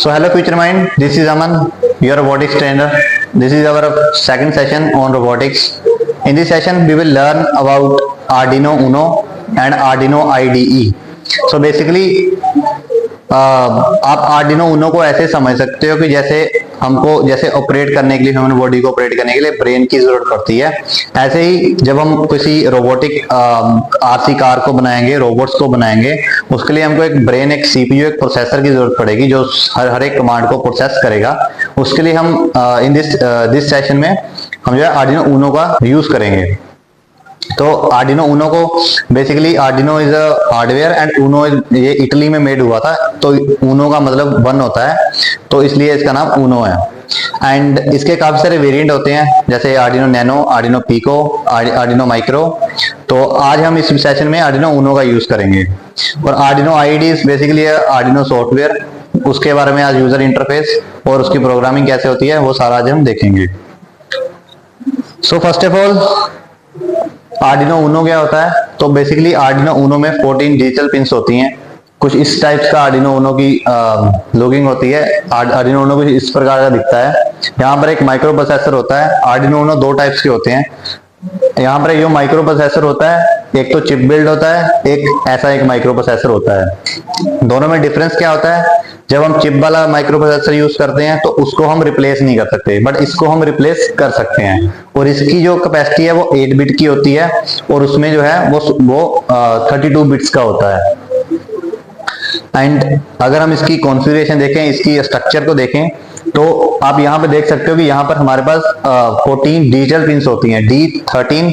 So hello future mind, this is Aman, your robotics trainer. This is our second session on robotics. In this session we will learn about Arduino Uno and Arduino IDE. So basically आप Arduino Uno को ऐसे समझ सकते हो कि जैसे operate करने के लिए, ह्यूमन बॉडी को ऑपरेट करने के लिए ब्रेन की जरूरत पड़ती है, ऐसे ही जब हम किसी रोबोटिक आरसी कार को बनाएंगे, रोबोट्स को बनाएंगे, उसके लिए हमको एक ब्रेन, एक सीपीयू, एक प्रोसेसर की जरूरत पड़ेगी जो हर एक कमांड को प्रोसेस करेगा। उसके लिए हम इन दिस सेशन में हम जो है Arduino Uno का यूज करेंगे। तो Arduino Uno को basically Arduino is a hardware and Uno ये इटली में मेड हुआ था, तो Uno का मतलब वन होता है, तो इसलिए इसका नाम Uno है। एंड इसके काफी सारे वेरिएंट होते हैं, जैसे Arduino Nano, Arduino Pico, Arduino Micro। तो आज हम इस सेशन में Arduino Uno का यूज करेंगे। और Arduino IDE is basically Arduino software, उसके बारे में आज यूजर इंटरफेस और उसकी प्रोग्रामिंग कैसे होती है वो सारा आज हम देखेंगे। So first of all Arduino Uno क्या होता है? तो बेसिकली Arduino Uno में 14 डिजिटल पिंस होती हैं। कुछ इस टाइप का Arduino Uno की लुकिंग होती है। Arduino Uno कुछ इस प्रकार का दिखता है। यहाँ पर एक माइक्रो प्रोसेसर होता है। Arduino Uno दो टाइप्स के होते हैं। यहाँ पर जो माइक्रो प्रोसेसर होता है, एक तो चिप बिल्ड होता है, एक ऐसा एक माइक्रो प्रोसेसर होता है। दोनों में डिफरेंस क्या होता है? जब हम चिप वाला माइक्रो प्रोसेसर यूज करते हैं तो उसको हम रिप्लेस नहीं कर सकते, बट इसको हम रिप्लेस कर सकते हैं। और इसकी जो कैपेसिटी है वो 8 बिट की होती है और उसमें जो है वो 32 बिट्स का होता है। एंड अगर हम इसकी कॉन्फ़िगरेशन देखें, इसकी स्ट्रक्चर को देखें, तो आप यहाँ पे देख सकते हो कि यहाँ पर हमारे पास 14 डिजिटल पिंस होती हैं, D13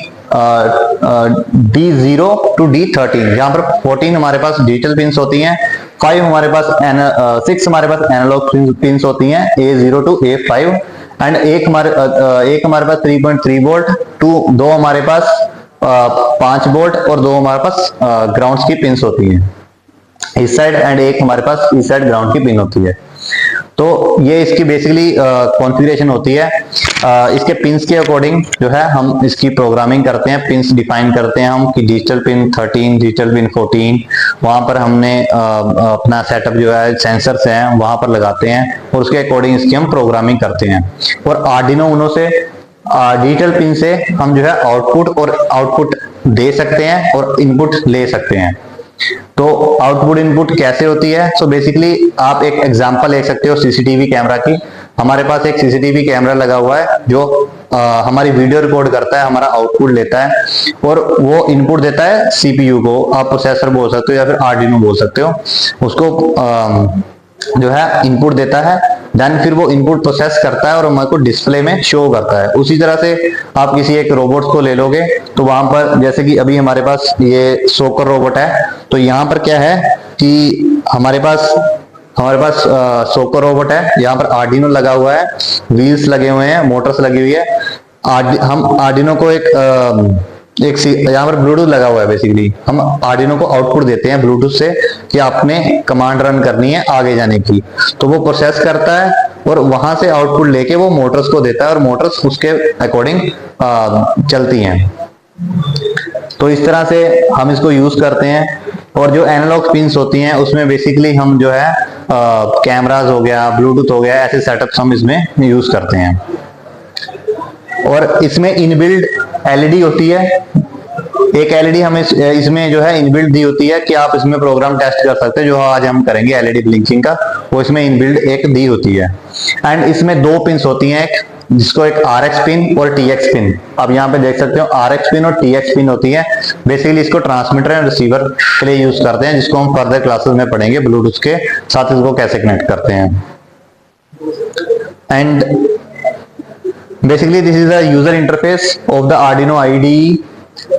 D0 to D13। यहाँ पर 14 हमारे पास डिजिटल पिंस होती हैं, 6 हमारे पास एनालॉग पिंस होती हैं, A0 to A5। एंड एक हमारे पास 3.3 वोल्ट, दो हमारे पास 5 वोल्ट और दो हमारे पास ग्राउंड्स की पिंस होती हैं इस साइड, एंड एक हमारे पास इस साइड ग्राउंड की पिन होती है। तो ये इसकी बेसिकली कॉन्फ़िगरेशन होती है। इसके पिंस के अकॉर्डिंग जो है हम इसकी प्रोग्रामिंग करते हैं, पिंस डिफाइन करते हैं हम कि डिजिटल पिन 13, डिजिटल पिन 14, वहां पर हमने अपना सेटअप जो है सेंसर्स हैं वहां पर लगाते हैं और उसके अकॉर्डिंग इसकी हम प्रोग्रामिंग करते हैं। और Arduino Uno से डिजिटल पिन से हम जो है आउटपुट दे सकते हैं और इनपुट ले सकते हैं। तो आउटपुट इनपुट कैसे होती है? सो बेसिकली आप एक एग्जांपल ले सकते हो सीसीटीवी कैमरा की। हमारे पास एक सीसीटीवी कैमरा लगा हुआ है जो हमारी वीडियो रिकॉर्ड करता है, हमारा आउटपुट लेता है और वो इनपुट देता है सीपीयू को। आप प्रोसेसर बोल सकते हो या फिर Arduino बोल सकते हो। उसको जो है इनपुट देता है, देन फिर वो इनपुट प्रोसेस करता है और हमारे को डिस्प्ले में शो करता है। उसी तरह से आप किसी एक रोबोट को ले लोगे तो वहां पर, जैसे कि अभी हमारे पास ये सोकर रोबोट है, तो यहाँ पर क्या है कि हमारे पास सोकर रोबोट है, यहाँ पर Arduino लगा हुआ है, व्हील्स लगे हुए हैं, मोटर्स लगी हुई है। हम Arduino को यहाँ पर ब्लूटूथ लगा हुआ है। बेसिकली हम Arduino को आउटपुट देते हैं ब्लूटूथ से कि आपने कमांड रन करनी है आगे जाने की, तो वो प्रोसेस करता है और वहां से आउटपुट लेके वो मोटर्स को देता है और मोटर्स उसके अकॉर्डिंग चलती हैं। तो इस तरह से हम इसको यूज करते हैं। और जो एनालॉग पिंस होती हैं उसमें बेसिकली हम जो है कैमरास हो गया, ब्लूटूथ हो गया, ऐसे सेटअप्स हम इसमें यूज करते हैं। और इसमें इनबिल्ड एलईडी होती है। एक एलईडी हमें इसमें जो है इनबिल्ड दी होती है कि आप इसमें प्रोग्राम टेस्ट कर सकते हैं, जो आज हम करेंगे एलईडी ब्लिंकिंग का, वो इसमें इनबिल्ड एक दी होती है। एंड इसमें दो पिंस होती हैं, जिसको एक RX पिन और TX पिन। आप यहाँ पे देख सकते हो RX पिन और TX पिन होती है। बेसिकली इसको ट्रांसमीटर एंड रिसीवर के लिए यूज करते हैं, जिसको हम फर्दर क्लासेस में पढ़ेंगे ब्लूटूथ के साथ इसको कैसे कनेक्ट करते हैं। And basically this is the user interface of the Arduino IDE।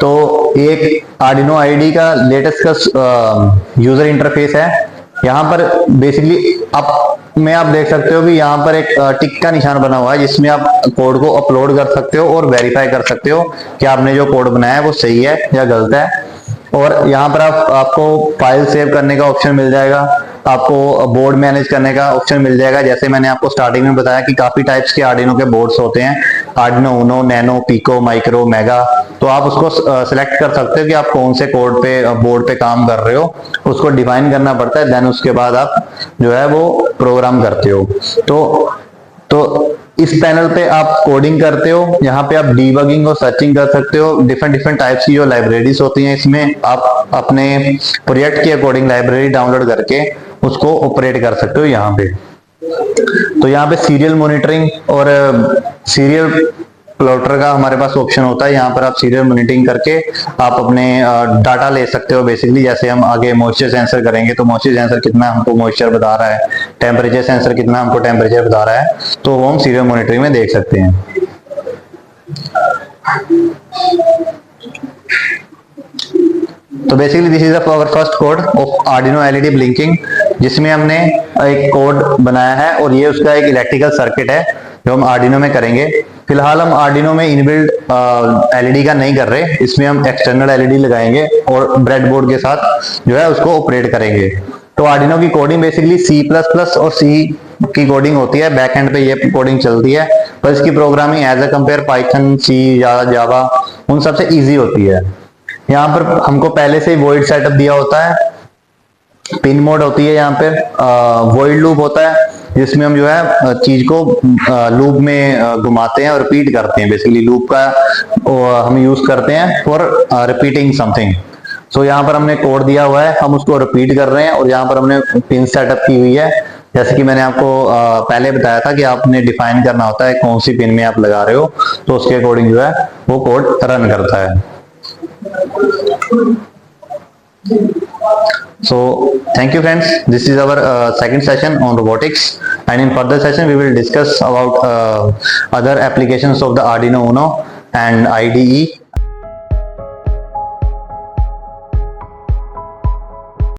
तो एक Arduino IDE का लेटेस्ट का यूजर इंटरफेस है। यहाँ पर बेसिकली आप देख सकते हो कि यहाँ पर एक टिक का निशान बना हुआ है, जिसमें आप कोड को अपलोड कर सकते हो और वेरीफाई कर सकते हो कि आपने जो कोड बनाया है वो सही है या गलत है। और यहाँ पर आपको फाइल सेव करने का ऑप्शन मिल जाएगा। आपको बोर्ड मैनेज करने का ऑप्शन मिल जाएगा। जैसे मैंने आपको स्टार्टिंग में बताया कि काफी टाइप्स के आर्डिनो के बोर्ड्स होते हैं, आर्डिनो उनो, नैनो, पिको, माइक्रो, मेगा। तो आप उसको सिलेक्ट कर सकते हो कि आप कौन से कोड पे बोर्ड पे काम कर रहे हो, उसको डिफाइन करना पड़ता है। देन उसके बाद आप जो है वो प्रोग्राम करते हो। तो इस पैनल पे आप कोडिंग करते हो, यहाँ पे आप डीबगिंग और सर्चिंग कर सकते हो। डिफरेंट डिफरेंट टाइप्स की जो लाइब्रेरीज होती हैं, इसमें आप अपने प्रोजेक्ट के अकॉर्डिंग लाइब्रेरी डाउनलोड करके उसको ऑपरेट कर सकते हो यहाँ पे। तो यहाँ पे सीरियल मॉनिटरिंग और सीरियल प्लॉटर का हमारे पास ऑप्शन होता है। यहाँ पर आप सीरियल मॉनिटरिंग करके आप अपने डाटा ले सकते हो बेसिकली। जैसे हम आगे मॉइस्चर सेंसर करेंगे तो मॉइस्चर सेंसर कितना हमको मॉइस्चर बता रहा है, टेम्परेचर सेंसर कितना हमको टेम्परेचर बता रहा है, तो वो हम सीरियल मॉनिटरिंग में देख सकते हैं। तो basically this is our first code of Arduino LED blinking, जिसमें हमने एक कोड बनाया है और ये उसका एक इलेक्ट्रिकल सर्किट है जो हम आर्डिनो में करेंगे। फिलहाल हम आर्डिनो में इनबिल्ट एलईडी का नहीं कर रहे, इसमें हम एक्सटर्नल एलईडी लगाएंगे और ब्रेडबोर्ड के साथ जो है उसको ऑपरेट करेंगे। तो आर्डिनो की कोडिंग बेसिकली C++ और C की कोडिंग होती है, बैक एंड पे ये कोडिंग चलती है, पर इसकी programming as a compare Python, C या जावा उन सबसे इजी होती है। यहाँ पर हमको पहले से ही वॉइड सेटअप दिया होता है, पिन मोड होती है, यहाँ पे वॉइड लूप होता है जिसमें हम जो है चीज को लूप में घुमाते हैं और रिपीट करते हैं। बेसिकली लूप का हम यूज करते हैं फॉर रिपीटिंग समथिंग। सो यहाँ पर हमने कोड दिया हुआ है, हम उसको रिपीट कर रहे हैं और यहाँ पर हमने पिन सेटअप की हुई है। जैसे कि मैंने आपको पहले बताया था कि आपने डिफाइन करना होता है कौन सी पिन में आप लगा रहे हो, तो उसके अकॉर्डिंग जो है वो कोड रन करता है। So thank you friends, this is our second session on robotics, and in further session we will discuss about other applications of the Arduino Uno and IDE